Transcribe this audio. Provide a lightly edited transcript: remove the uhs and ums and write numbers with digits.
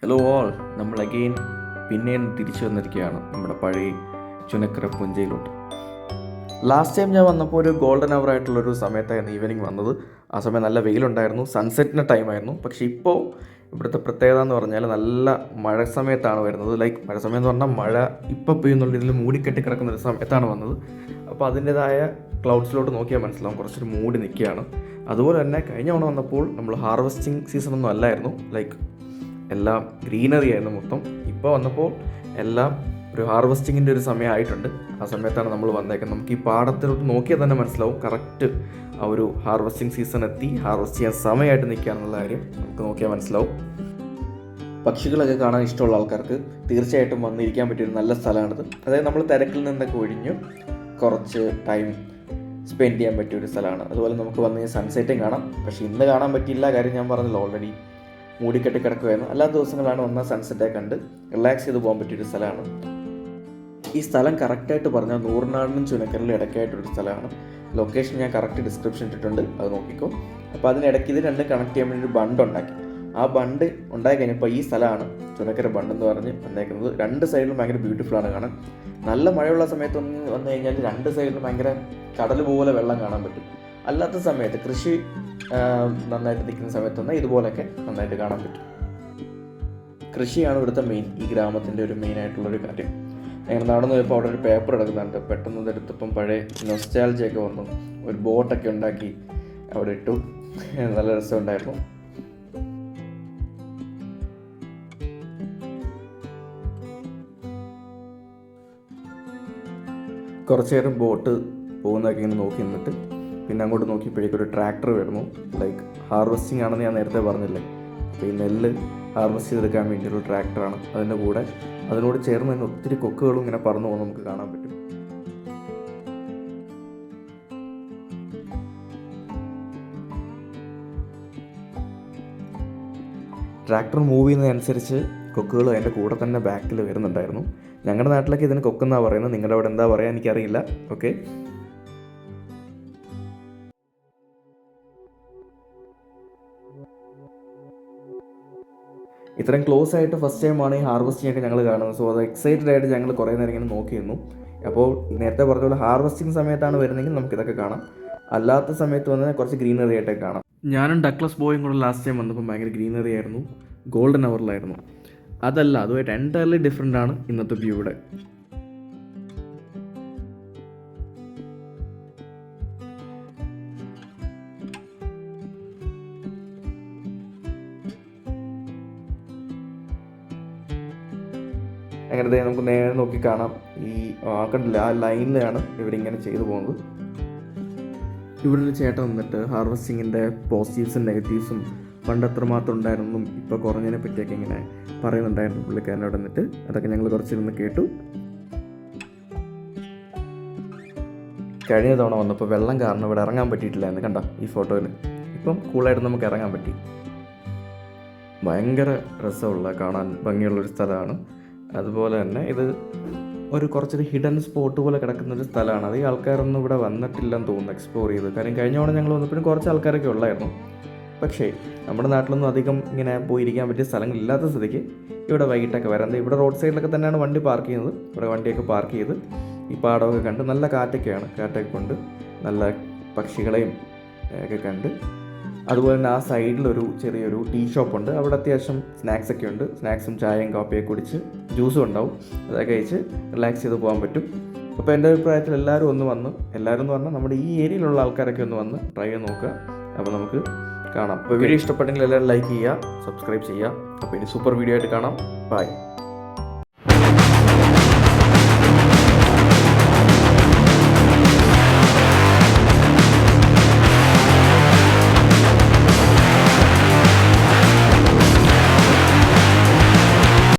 Hello all, നമ്മൾ again പിന്നെയും തിരിച്ചു വന്നിരിക്കുകയാണ് നമ്മുടെ പഴയ ചുനക്കര പുഞ്ചയിലോട്ട്. ലാസ്റ്റ് ടൈം ഞാൻ വന്നപ്പോൾ ഒരു ഗോൾഡൻ അവർ ആയിട്ടുള്ളൊരു സമയത്തായിരുന്നു ഈവനിങ് വന്നത്. ആ സമയം നല്ല വെയിലുണ്ടായിരുന്നു, സൺസെറ്റിൻ്റെ ടൈമായിരുന്നു. പക്ഷേ ഇപ്പോൾ ഇവിടുത്തെ പ്രത്യേകത എന്ന് പറഞ്ഞാൽ നല്ല മഴ സമയത്താണ് വരുന്നത്. മഴ സമയം എന്ന് പറഞ്ഞാൽ മഴ ഇപ്പോൾ പെയ്യുന്നുള്ള ഇതിൽ മൂടിക്കെട്ടി കിടക്കുന്ന ഒരു സമയത്താണ് വന്നത്. അപ്പോൾ അതിൻ്റേതായ ക്ലൗഡ്സിലോട്ട് നോക്കിയാൽ മനസ്സിലാവും കുറച്ചൊരു മൂടി നിൽക്കുകയാണ്. അതുപോലെ തന്നെ കഴിഞ്ഞ തവണ വന്നപ്പോൾ നമ്മൾ ഹാർവെസ്റ്റിംഗ് സീസണൊന്നും അല്ലായിരുന്നു, എല്ലാം ഗ്രീനറി ആയിരുന്നു മൊത്തം. ഇപ്പോൾ വന്നപ്പോൾ എല്ലാം ഒരു ഹാർവെസ്റ്റിങ്ങിൻ്റെ ഒരു സമയമായിട്ടുണ്ട്. ആ സമയത്താണ് നമ്മൾ വന്നേക്കുന്നത്. നമുക്ക് ഈ പാടത്തിലോട്ട് നോക്കിയാൽ തന്നെ മനസ്സിലാവും കറക്റ്റ് ആ ഒരു ഹാർവെസ്റ്റിംഗ് സീസൺ എത്തി, ഹാർവെസ്റ്റ് ചെയ്യാൻ സമയമായിട്ട് നിൽക്കുകയാണെന്നുള്ള കാര്യം നമുക്ക് നോക്കിയാൽ മനസ്സിലാവും. പക്ഷികളൊക്കെ കാണാൻ ഇഷ്ടമുള്ള ആൾക്കാർക്ക് തീർച്ചയായിട്ടും വന്നിരിക്കാൻ പറ്റിയൊരു നല്ല സ്ഥലമാണിത്. അതായത് നമ്മൾ തിരക്കിൽ നിന്നൊക്കെ ഒഴിഞ്ഞ് കുറച്ച് ടൈം സ്പെൻഡ് ചെയ്യാൻ പറ്റിയൊരു സ്ഥലമാണ്. അതുപോലെ നമുക്ക് വന്ന് സൺസെറ്റും കാണാം. പക്ഷേ ഇന്ന് കാണാൻ പറ്റിയില്ല, കാര്യം ഞാൻ പറഞ്ഞല്ലോ ഓൾറെഡി മൂടിക്കെട്ടി കിടക്കുകയായിരുന്നു. അല്ലാത്ത ദിവസങ്ങളാണ് വന്നാൽ സൺസെറ്റൊക്കെ കണ്ട് റിലാക്സ് ചെയ്ത് പോകാൻ പറ്റിയൊരു സ്ഥലമാണ്. ഈ സ്ഥലം കറക്റ്റായിട്ട് പറഞ്ഞാൽ നൂറിനാടിനും ചുനക്കരയിലും ഇടയ്ക്കായിട്ടൊരു സ്ഥലമാണ്. ലൊക്കേഷൻ ഞാൻ കറക്റ്റ് ഡിസ്ക്രിപ്ഷൻ ഇട്ടിട്ടുണ്ട്, അത് നോക്കിക്കോ. അപ്പോൾ അതിനിടയ്ക്ക് ഇത് രണ്ടും കണക്ട് ചെയ്യാൻ വേണ്ടി ഒരു ബണ്ട് ഉണ്ടാക്കി. ആ ബണ്ട് ഉണ്ടായി കഴിഞ്ഞപ്പോൾ ഈ സ്ഥലമാണ് ചുനക്കര ബണ്ട് എന്ന് പറഞ്ഞ് വന്നേക്കുന്നത്. രണ്ട് സൈഡിലും ഭയങ്കര ബ്യൂട്ടിഫുൾ ആണ് കാണാൻ. നല്ല മഴയുള്ള സമയത്തൊന്ന് വന്നു കഴിഞ്ഞാൽ രണ്ട് സൈഡിലും ഭയങ്കര കടൽ പോലെ വെള്ളം കാണാൻ പറ്റും. അല്ലാത്ത സമയത്ത് കൃഷി നന്നായിട്ട് നിൽക്കുന്ന സമയത്തൊന്നും ഇതുപോലെയൊക്കെ നന്നായിട്ട് കാണാൻ പറ്റും. കൃഷിയാണ് ഇവിടുത്തെ മെയിൻ, ഈ ഗ്രാമത്തിൻ്റെ ഒരു മെയിനായിട്ടുള്ളൊരു കാര്യം. അങ്ങനെ നടന്നു പോയപ്പോൾ അവിടെ ഒരു പേപ്പർ എടുക്കുന്നുണ്ട്. പെട്ടെന്ന് ഇതെടുത്തപ്പം പഴയ നൊസ്റ്റാൾജിയൊക്കെ വന്നു. ഒരു ബോട്ടൊക്കെ ഉണ്ടാക്കി അവിടെ ഇട്ടു. നല്ല രസമുണ്ടായിരുന്നു. കുറച്ച് നേരം ബോട്ട് പോകുന്നതൊക്കെ ഇങ്ങനെ നോക്കി നിന്നിട്ട് പിന്നെ അങ്ങോട്ട് നോക്കിയപ്പോഴേക്കും ഒരു ട്രാക്ടർ വരുന്നു. ഹാർവെസ്റ്റിംഗ് ആണെന്ന് ഞാൻ നേരത്തെ പറഞ്ഞില്ലേ. അപ്പോൾ ഈ നെല്ല് ഹാർവെസ്റ്റ് ചെയ്തെടുക്കാൻ വേണ്ടിയുള്ള ട്രാക്ടറാണ്. അതിൻ്റെ കൂടെ അതിനോട് ചേർന്ന് തന്നെ ഒത്തിരി കൊക്കുകളും ഇങ്ങനെ പറന്നു പോകുന്നത് നമുക്ക് കാണാൻ പറ്റും. ട്രാക്ടർ മൂവ് ചെയ്യുന്നതനുസരിച്ച് കൊക്കുകൾ അതിൻ്റെ കൂടെ തന്നെ ബാക്കിൽ വരുന്നുണ്ടായിരുന്നു. ഞങ്ങളുടെ നാട്ടിലൊക്കെ ഇതിന് കൊക്കെന്നാണ് പറയുന്നത്, നിങ്ങളുടെ അവിടെ എന്താ പറയുക എനിക്കറിയില്ല. ഓക്കെ, ഇത്രയും ക്ലോസ് ആയിട്ട് ഫസ്റ്റ് ടൈമാണ് ഈ ഹാർവെസ്റ്റിംഗ് ഒക്കെ ഞങ്ങൾ കാണുന്നത്. സോ അത് എക്സൈറ്റഡ് ആയിട്ട് ഞങ്ങൾ കുറേ നേരം ഇങ്ങനെ നോക്കിയിരുന്നു. അപ്പോൾ നേരത്തെ പറഞ്ഞ പോലെ ഹാർവെസ്റ്റിംഗ് സമയത്താണ് വരുന്നതെങ്കിൽ നമുക്കിതൊക്കെ കാണാം. അല്ലാത്ത സമയത്ത് വന്നാൽ കുറച്ച് ഗ്രീനറി ആയിട്ടൊക്കെ കാണാം. ഞാനും ഡക്ലസ് ബോയും കൂടെ ലാസ്റ്റ് ടൈം വന്നപ്പോൾ ഭയങ്കര ഗ്രീനറി ആയിരുന്നു, ഗോൾഡൻ അവറിലായിരുന്നു. അതല്ല, അതുമായിട്ട് എൻറ്റയർലി ഡിഫറെൻ്റ് ആണ് ഇന്നത്തെ വ്യൂ ഇവിടെ. അങ്ങനെ നമുക്ക് നേരെ നോക്കി കാണാം. ഈ കണ്ടില്ല, ആ ലൈനിലാണ് ഇവരിങ്ങനെ ചെയ്തു പോകുന്നത്. ഇവിടെ ഒരു ചേട്ടൻ വന്നിട്ട് ഹാർവെസ്റ്റിങ്ങിൻ്റെ പോസിറ്റീവ്സും നെഗറ്റീവ്സും പണ്ട് എത്രമാത്രം ഉണ്ടായിരുന്നും ഇപ്പോൾ കുറഞ്ഞതിനെ പറ്റിയൊക്കെ ഇങ്ങനെ പറയുന്നുണ്ടായിരുന്നു പുള്ളിക്കാരനോട് വന്നിട്ട്. അതൊക്കെ ഞങ്ങൾ കുറച്ചിരുന്ന് കേട്ടു. കഴിഞ്ഞ തവണ വന്നപ്പോൾ വെള്ളം കാരണം ഇവിടെ ഇറങ്ങാൻ പറ്റിയിട്ടില്ല എന്ന് കണ്ട ഈ ഫോട്ടോയിൽ. ഇപ്പം കൂളായിട്ട് നമുക്ക് ഇറങ്ങാൻ പറ്റി. ഭയങ്കര രസമുള്ള കാണാൻ ഭംഗിയുള്ളൊരു സ്ഥലമാണ്. അതുപോലെ തന്നെ ഇത് ഒരു കുറച്ചൊരു ഹിഡൻ സ്പോട്ട് പോലെ കിടക്കുന്നൊരു സ്ഥലമാണ്. അത് ഈ ആൾക്കാരൊന്നും ഇവിടെ വന്നിട്ടില്ലെന്ന് തോന്നുന്നു എക്സ്പ്ലോർ ചെയ്ത്. കാര്യം കഴിഞ്ഞ തവണ ഞങ്ങൾ വന്നപ്പോഴും കുറച്ച് ആൾക്കാരൊക്കെ ഉള്ളായിരുന്നു. പക്ഷേ നമ്മുടെ നാട്ടിലൊന്നും അധികം ഇങ്ങനെ പോയിരിക്കാൻ പറ്റിയ സ്ഥലങ്ങളില്ലാത്ത സ്ഥിതിക്ക് ഇവിടെ വൈകിട്ടൊക്കെ വരാം. ഇവിടെ റോഡ് സൈഡിലൊക്കെ തന്നെയാണ് വണ്ടി പാർക്ക് ചെയ്യുന്നത്. ഇവിടെ വണ്ടിയൊക്കെ പാർക്ക് ചെയ്ത് ഈ പാടമൊക്കെ കണ്ട് നല്ല കാറ്റൊക്കെയാണ്, കാറ്റൊക്കെ കൊണ്ട് നല്ല പക്ഷികളെയും ഒക്കെ കണ്ട്. അതുപോലെ തന്നെ ആ സൈഡിലൊരു ചെറിയൊരു ടീ ഷോപ്പുണ്ട്. അവിടെ അത്യാവശ്യം സ്നാക്സൊക്കെ ഉണ്ട്. സ്നാക്സും ചായയും കാപ്പിയൊക്കെ കുടിച്ച് ജ്യൂസും ഉണ്ടാവും. അതൊക്കെ കഴിച്ച് റിലാക്സ് ചെയ്ത് പോകാൻ പറ്റും. അപ്പോൾ എൻ്റെ അഭിപ്രായത്തിൽ എല്ലാവരും ഒന്ന് വന്ന്, എല്ലാവരും എന്ന് പറഞ്ഞാൽ നമ്മുടെ ഈ ഏരിയയിലുള്ള ആൾക്കാരൊക്കെ ഒന്ന് വന്ന് ട്രൈ ചെയ്ത് നോക്കുക. അപ്പോൾ നമുക്ക് കാണാം. അപ്പോൾ വീഡിയോ ഇഷ്ടപ്പെട്ടെങ്കിൽ എല്ലാവരും ലൈക്ക് ചെയ്യുക, സബ്സ്ക്രൈബ് ചെയ്യുക. അപ്പോൾ ഇനി സൂപ്പർ വീഡിയോ ആയിട്ട് കാണാം. ബൈ.